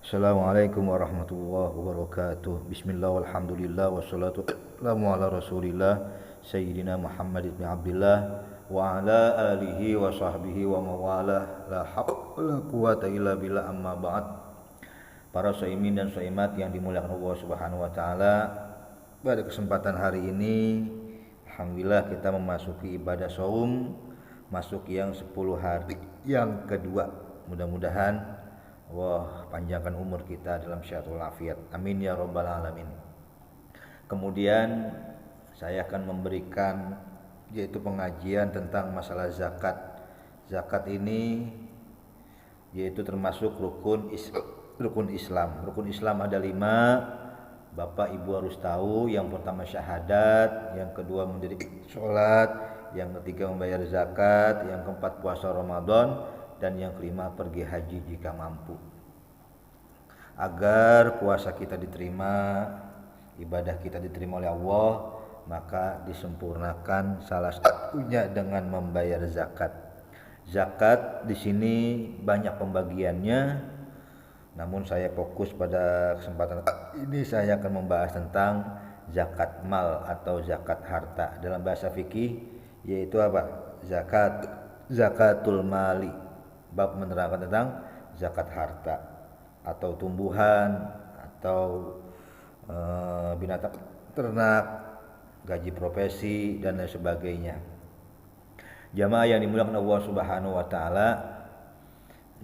Assalamualaikum warahmatullahi wabarakatuh. Bismillah walhamdulillah wassalatu wassalamu ala rasulillah Sayyidina Muhammad ibn Abdullah wa ala alihi wa sahbihi wa mawalah la hawla quwata illa billah amma ba'd. Para shaimin dan shaimat yang dimuliakan Allah Subhanahu wa taala, pada kesempatan hari ini alhamdulillah kita memasuki ibadah saum, masuk yang 10 hari yang kedua. Mudah-mudahan Allah panjangkan umur kita dalam syahatul afiat. Amin ya rabbal alamin. Kemudian saya akan memberikan yaitu pengajian tentang masalah zakat. Zakat ini yaitu termasuk rukun Islam. Rukun Islam ada 5. Bapak Ibu harus tahu. Yang pertama syahadat, yang kedua mendirikan sholat, yang ketiga membayar zakat, yang keempat puasa Ramadan, dan yang kelima pergi haji jika mampu. Agar puasa kita diterima, ibadah kita diterima oleh Allah, maka disempurnakan salah satunya dengan membayar zakat. Zakat di sini banyak pembagiannya, namun saya fokus pada kesempatan ini saya akan membahas tentang zakat mal atau zakat harta. Dalam bahasa fikih yaitu apa? Zakatul mali. Bab menerangkan tentang zakat harta atau tumbuhan atau binatang ternak, gaji profesi dan lain sebagainya. Jamaah yang dimuliakan Allah Subhanahu wa taala,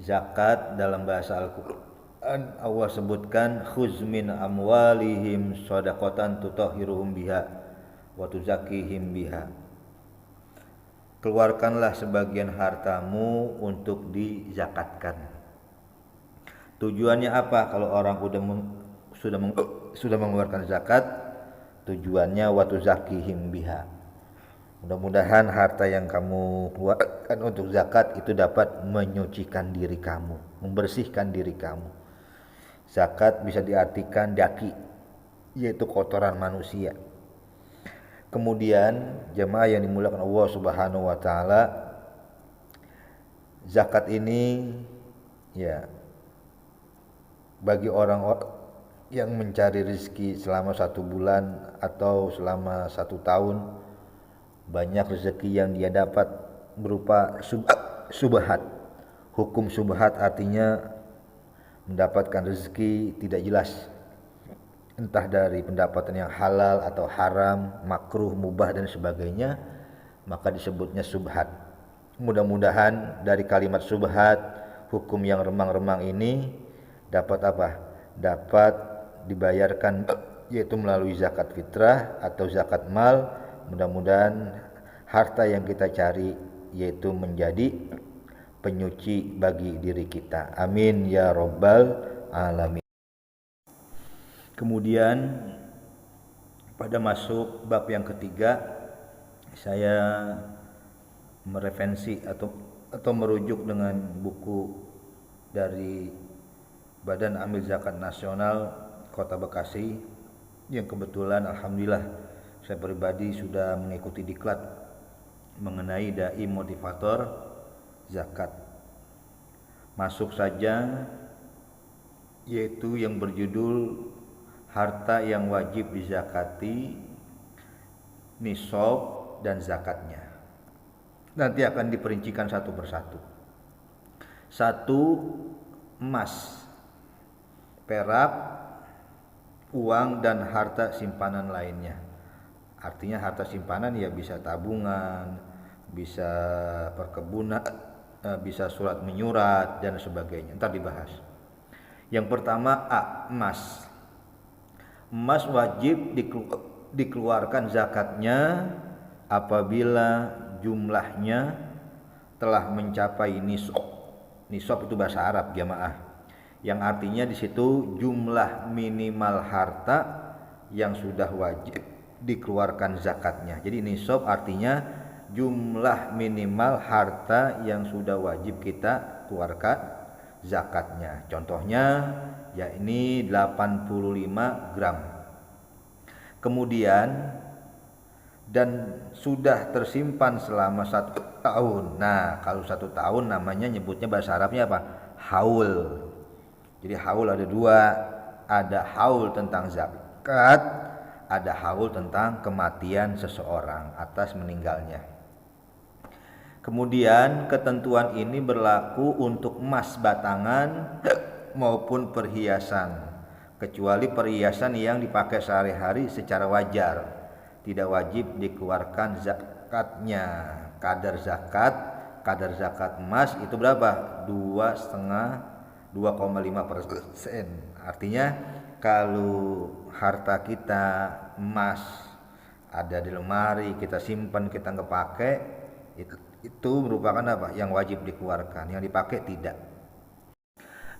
zakat dalam bahasa Al-Qur'an Allah sebutkan khuz min amwalihim shadaqatan tutahhiruhum biha wa tuzakkihim biha. Keluarkanlah sebagian hartamu untuk dizakatkan. Tujuannya apa? Kalau orang sudah mengeluarkan zakat, tujuannya wa tuzakkihim biha. Mudah-mudahan harta yang kamu keluarkan untuk zakat itu dapat menyucikan diri kamu, membersihkan diri kamu. Zakat bisa diartikan daki, yaitu kotoran manusia. Kemudian jemaah yang dimuliakan Allah Subhanahu wa taala, zakat ini ya bagi orang yang mencari rezeki selama 1 bulan atau selama 1 tahun, banyak rezeki yang dia dapat berupa subhat. Hukum subhat artinya mendapatkan rezeki tidak jelas, entah dari pendapatan yang halal atau haram, makruh, mubah dan sebagainya, maka disebutnya subhat. Mudah-mudahan dari kalimat subhat, hukum yang remang-remang ini dapat apa? Dapat dibayarkan yaitu melalui zakat fitrah atau zakat mal. Mudah-mudahan harta yang kita cari yaitu menjadi penyuci bagi diri kita. Amin ya rabbal alamin. Kemudian pada masuk bab yang ketiga, saya mereferensi atau merujuk dengan buku dari Badan Amil Zakat Nasional Kota Bekasi, yang kebetulan alhamdulillah saya pribadi sudah mengikuti diklat mengenai dai motivator zakat. Masuk saja, yaitu yang berjudul harta yang wajib dizakati, nisab dan zakatnya. Nanti akan diperincikan satu persatu. 1, emas, perak, uang dan harta simpanan lainnya. Artinya harta simpanan ya bisa tabungan, bisa perkebunan, bisa surat menyurat dan sebagainya. Ntar dibahas. Yang pertama emas. Emas wajib dikeluarkan zakatnya apabila jumlahnya telah mencapai nisab. Nisab itu bahasa Arab jamaah, yang artinya di situ jumlah minimal harta yang sudah wajib dikeluarkan zakatnya. Jadi nisab artinya jumlah minimal harta yang sudah wajib kita keluarkan zakatnya. Contohnya yakni 85 gram. Kemudian dan sudah tersimpan selama 1 tahun. Nah, kalau 1 tahun namanya nyebutnya bahasa Arabnya apa? Haul. Jadi haul ada dua, ada haul tentang zakat, ada haul tentang kematian seseorang atas meninggalnya. Kemudian ketentuan ini berlaku untuk emas batangan maupun perhiasan, kecuali perhiasan yang dipakai sehari-hari secara wajar, tidak wajib dikeluarkan zakatnya. Kadar zakat emas itu berapa? 2,5%. Artinya kalau harta kita emas ada di lemari, kita simpan, kita nggak pakai, itu merupakan apa? Yang wajib dikeluarkan, yang dipakai tidak.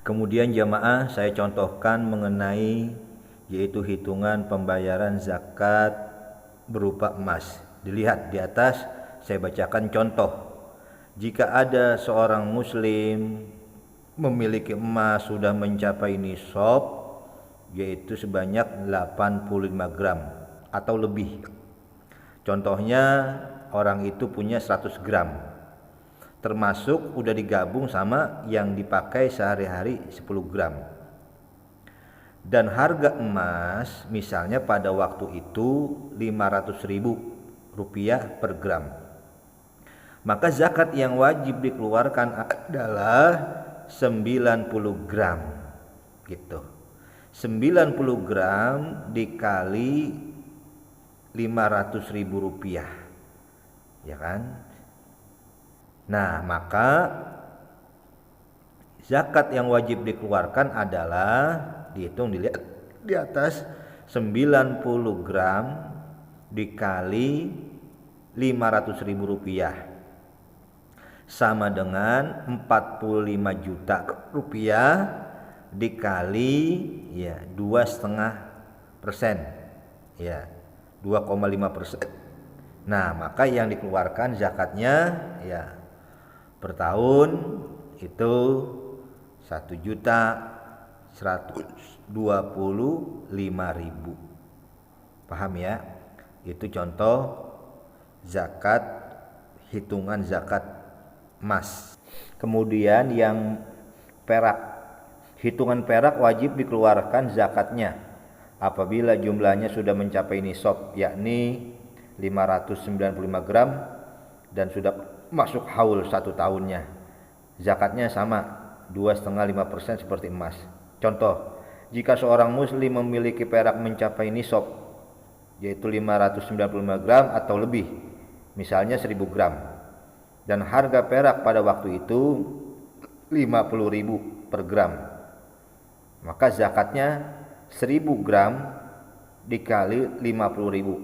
Kemudian jamaah, saya contohkan mengenai yaitu hitungan pembayaran zakat berupa emas. Dilihat di atas, saya bacakan contoh. Jika ada seorang muslim memiliki emas sudah mencapai nisab, yaitu sebanyak 85 gram atau lebih. Contohnya orang itu punya 100 gram, termasuk udah digabung sama yang dipakai sehari-hari 10 gram. Dan harga emas misalnya pada waktu itu 500.000 rupiah per gram. Maka zakat yang wajib dikeluarkan adalah 90 gram gitu. 90 gram dikali 500.000 rupiah, ya kan? Nah, maka zakat yang wajib dikeluarkan adalah, dihitung dilihat di atas, 90 gram dikali 500.000 rupiah sama dengan 45 juta rupiah dikali ya 2,5%, ya 2,5%. Nah, maka yang dikeluarkan zakatnya ya per tahun itu 1.125.000. Paham ya? Itu contoh zakat, hitungan zakat emas. Kemudian yang perak, hitungan perak wajib dikeluarkan zakatnya apabila jumlahnya sudah mencapai nisab, yakni 595 gram dan sudah masuk haul 1 tahunnya. Zakatnya sama 2,5% seperti emas. Contoh, jika seorang muslim memiliki perak mencapai nisab, yaitu 595 gram atau lebih, misalnya 1000 gram, dan harga perak pada waktu itu 50.000 per gram, maka zakatnya 1000 gram dikali 50.000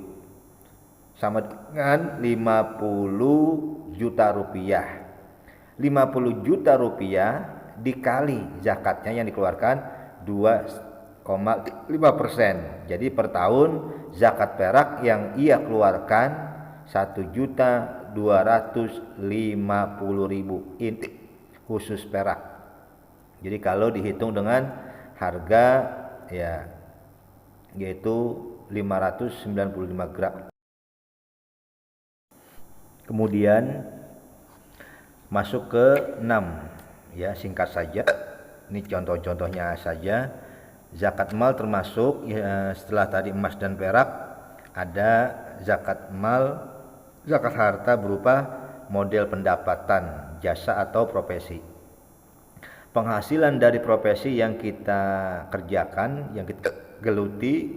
sama dengan 50 juta rupiah. 50 juta rupiah dikali zakatnya yang dikeluarkan 2,5%. Jadi per tahun zakat perak yang ia keluarkan 1.250.000. Ini khusus perak. Jadi kalau dihitung dengan harga ya yaitu 595 gram. Kemudian masuk ke 6, ya singkat saja. Ini contoh-contohnya saja. Zakat mal termasuk ya, setelah tadi emas dan perak ada zakat mal, zakat harta berupa model pendapatan, jasa atau profesi. Penghasilan dari profesi yang kita kerjakan, yang kita geluti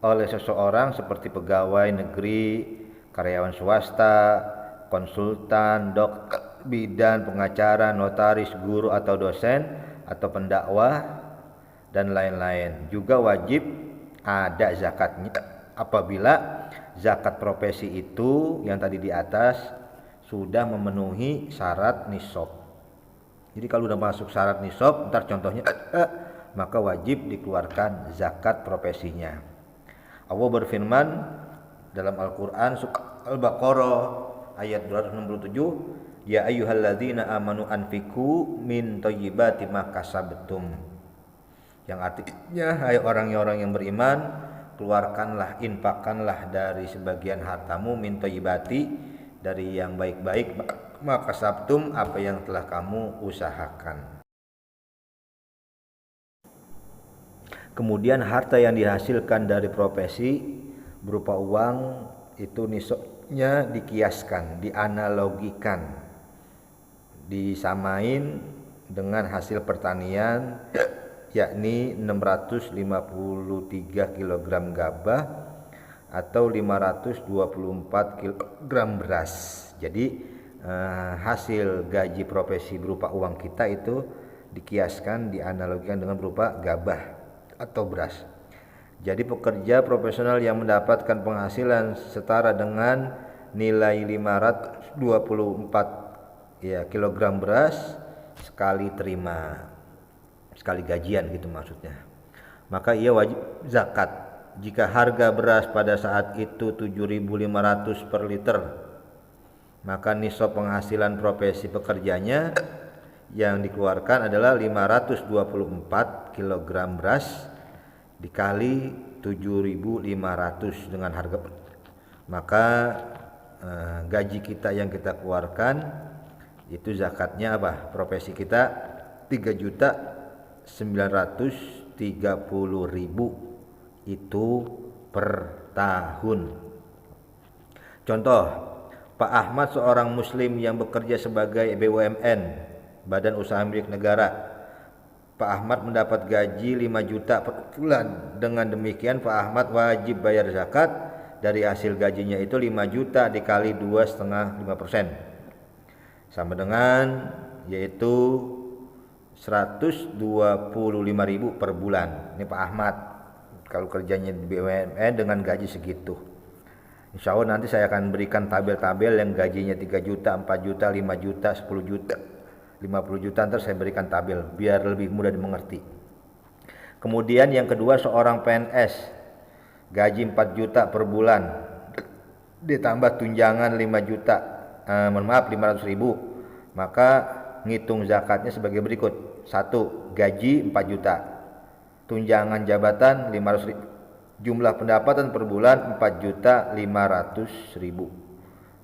oleh seseorang seperti pegawai negeri, karyawan swasta, konsultan, dokter, bidan, pengacara, notaris, guru atau dosen atau pendakwah dan lain-lain. Juga wajib ada zakatnya apabila zakat profesi itu yang tadi di atas sudah memenuhi syarat nisab. Jadi kalau sudah masuk syarat nisab, ntar contohnya maka wajib dikeluarkan zakat profesinya. Allah berfirman dalam Al-Qur'an Al-Baqarah ayat 267, ya ayyuhalladzina amanu anfiqu min thayyibati ma kasabtum. Yang artinya hai orang-orang yang beriman, keluarkanlah, infakkanlah dari sebagian hartamu min thayyibati, dari yang baik-baik, maka kasabtum, apa yang telah kamu usahakan. Kemudian harta yang dihasilkan dari profesi berupa uang itu nisabnya dikiaskan, dianalogikan, disamain dengan hasil pertanian, yakni 653 kg gabah atau 524 kg beras. Jadi hasil gaji profesi berupa uang kita itu dikiaskan, dianalogikan dengan berupa gabah atau beras. Jadi pekerja profesional yang mendapatkan penghasilan setara dengan nilai 524 kilogram beras sekali terima, sekali gajian gitu maksudnya, maka ia wajib zakat. Jika harga beras pada saat itu 7.500 per liter, maka nisab penghasilan profesi pekerjanya yang dikeluarkan adalah 524 kg beras dikali 7.500 dengan harga, maka gaji kita yang kita keluarkan itu zakatnya apa? Profesi kita 3.930.000 itu per tahun. Contoh, Pak Ahmad seorang muslim yang bekerja sebagai BUMN, Badan Usaha Milik Negara. Pak Ahmad mendapat gaji 5 juta per bulan. Dengan demikian Pak Ahmad wajib bayar zakat dari hasil gajinya itu 5 juta dikali 2,5%. Sama dengan yaitu 125.000 per bulan. Ini Pak Ahmad kalau kerjanya di BUMN dengan gaji segitu. Insya Allah nanti saya akan berikan tabel-tabel yang gajinya 3 juta, 4 juta, 5 juta, 10 juta, 50 juta, ntar saya berikan tabel biar lebih mudah dimengerti. Kemudian yang kedua, seorang PNS gaji 4 juta per bulan ditambah tunjangan 5 juta, 500.000, maka ngitung zakatnya sebagai berikut. 1. Gaji 4 juta, tunjangan jabatan 500.000, jumlah pendapatan per bulan 4.500.000.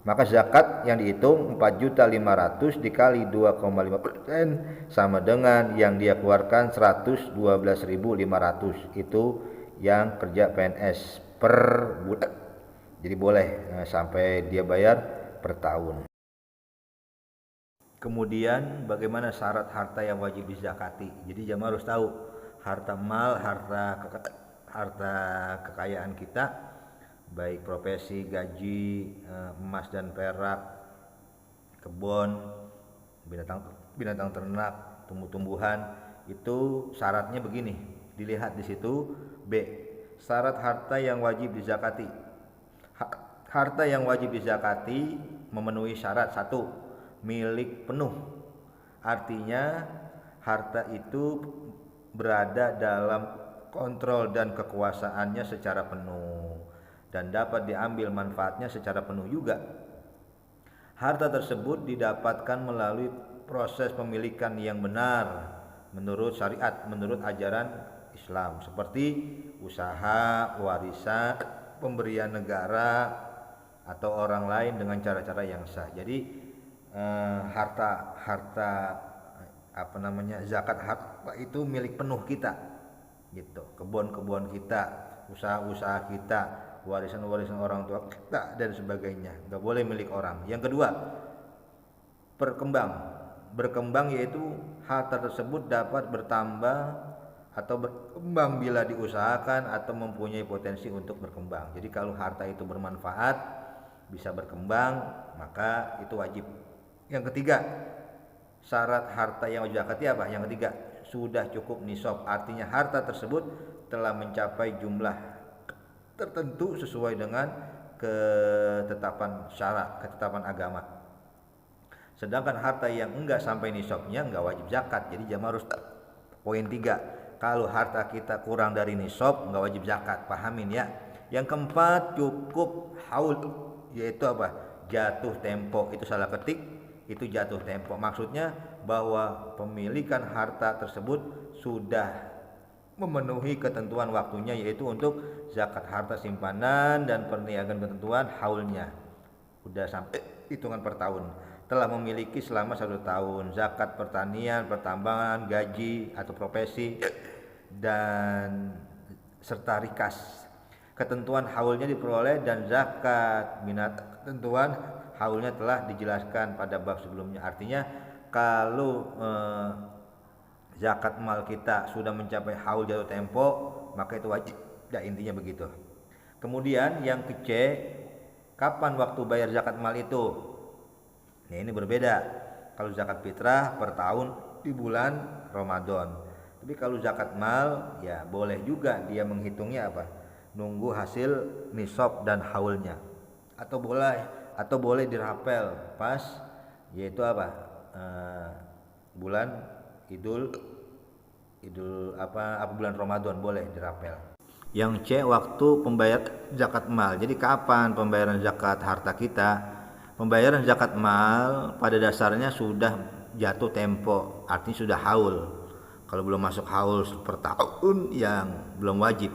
Maka zakat yang dihitung 4.500.000 dikali 2,5% sama dengan yang dia keluarkan 112.500. Itu yang kerja PNS per bulan. Jadi boleh sampai dia bayar per tahun. Kemudian bagaimana syarat harta yang wajib dizakati? Jadi jamaah harus tahu harta mal, harta kekayaan kita, baik profesi, gaji, emas dan perak, kebun, binatang ternak, tumbuh-tumbuhan, itu syaratnya begini. Dilihat di situ. B. Syarat harta yang wajib dizakati. Harta yang wajib dizakati memenuhi syarat. 1. Milik penuh. Artinya harta itu berada dalam kontrol dan kekuasaannya secara penuh dan dapat diambil manfaatnya secara penuh juga. Harta tersebut didapatkan melalui proses pemilikan yang benar menurut syariat, menurut ajaran Islam, seperti usaha, warisan, pemberian negara atau orang lain dengan cara-cara yang sah. Jadi harta zakat harta itu milik penuh kita, gitu. Kebun-kebun kita, usaha-usaha kita, warisan-warisan orang tua kita dan sebagainya, nggak boleh milik orang. Yang kedua, berkembang yaitu harta tersebut dapat bertambah atau berkembang bila diusahakan atau mempunyai potensi untuk berkembang. Jadi kalau harta itu bermanfaat, bisa berkembang, maka itu wajib. Yang ketiga, syarat harta yang wajib zakati apa? Yang ketiga, sudah cukup nisab, artinya harta tersebut telah mencapai jumlah tertentu sesuai dengan ketetapan syara, ketetapan agama. Sedangkan harta yang enggak sampai nisabnya enggak wajib zakat. Jadi jamaah harus poin 3. Kalau harta kita kurang dari nisab enggak wajib zakat. Pahamin ya. Yang keempat, cukup haul, yaitu apa? Jatuh tempo. Itu salah ketik, itu jatuh tempo. Maksudnya bahwa pemilikan harta tersebut sudah memenuhi ketentuan waktunya, yaitu untuk zakat harta simpanan dan perniagaan ketentuan haulnya. Sudah sampai hitungan per tahun. Telah memiliki selama 1 tahun. Zakat pertanian, pertambangan, gaji atau profesi dan serta rikas. Ketentuan haulnya diperoleh dan zakat minat ketentuan haulnya telah dijelaskan pada bab sebelumnya. Artinya kalau zakat mal kita sudah mencapai haul jatuh tempo, maka itu wajib. Ya, intinya begitu. Kemudian yang ke C, kapan waktu bayar zakat mal itu? Nah, ini berbeda. Kalau zakat fitrah per tahun di bulan Ramadan. Tapi kalau zakat mal ya boleh juga dia menghitungnya apa? Nunggu hasil nisab dan haulnya. Atau boleh dirapel pas yaitu apa? Bulan Idul apa bulan Ramadan boleh dirapel. Yang C, waktu pembayar zakat mal. Jadi kapan pembayaran zakat harta kita? Pembayaran zakat mal pada dasarnya sudah jatuh tempo, artinya sudah haul. Kalau belum masuk haul per tahun yang belum wajib.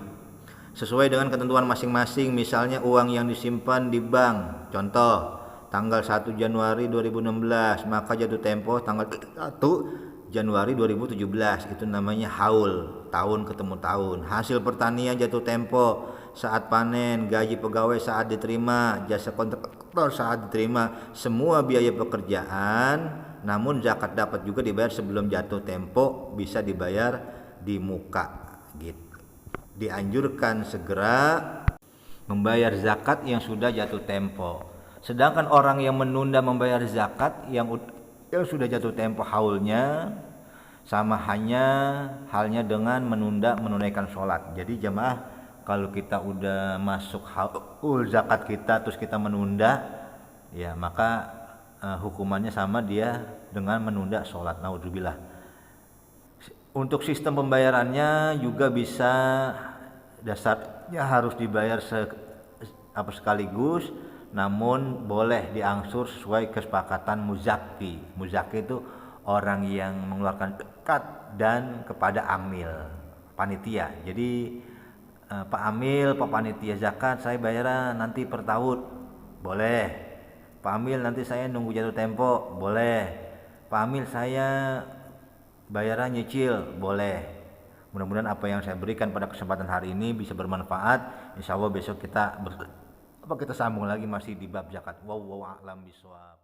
Sesuai dengan ketentuan masing-masing, misalnya uang yang disimpan di bank, contoh tanggal 1 Januari 2016, maka jatuh tempo tanggal 1 Januari 2017, itu namanya haul, tahun ketemu tahun. Hasil pertanian jatuh tempo saat panen, gaji pegawai saat diterima, jasa kontraktor saat diterima, semua biaya pekerjaan. Namun zakat dapat juga dibayar sebelum jatuh tempo, bisa dibayar di muka gitu. Dianjurkan segera membayar zakat yang sudah jatuh tempo. Sedangkan orang yang menunda membayar zakat yang sudah jatuh tempo haulnya, sama halnya dengan menunaikan sholat. Jadi jemaah, kalau kita udah masuk haul zakat kita terus kita menunda, ya maka hukumannya sama dia dengan menunda sholat. Naudzubillah. Untuk sistem pembayarannya juga bisa, dasarnya harus dibayar sekaligus, namun boleh diangsur sesuai kesepakatan muzaki. Muzaki itu orang yang mengeluarkan zakat dan kepada amil panitia. Jadi Pak Amil, Pak Panitia zakat, saya bayar nanti per tahun, boleh. Pak Amil, nanti saya nunggu jatuh tempo, boleh. Pak Amil, saya bayaran nyicil, boleh. Mudah-mudahan apa yang saya berikan pada kesempatan hari ini bisa bermanfaat. Insya Allah besok kita sambung lagi masih di bab zakat. Wallahu a'lam bishawab.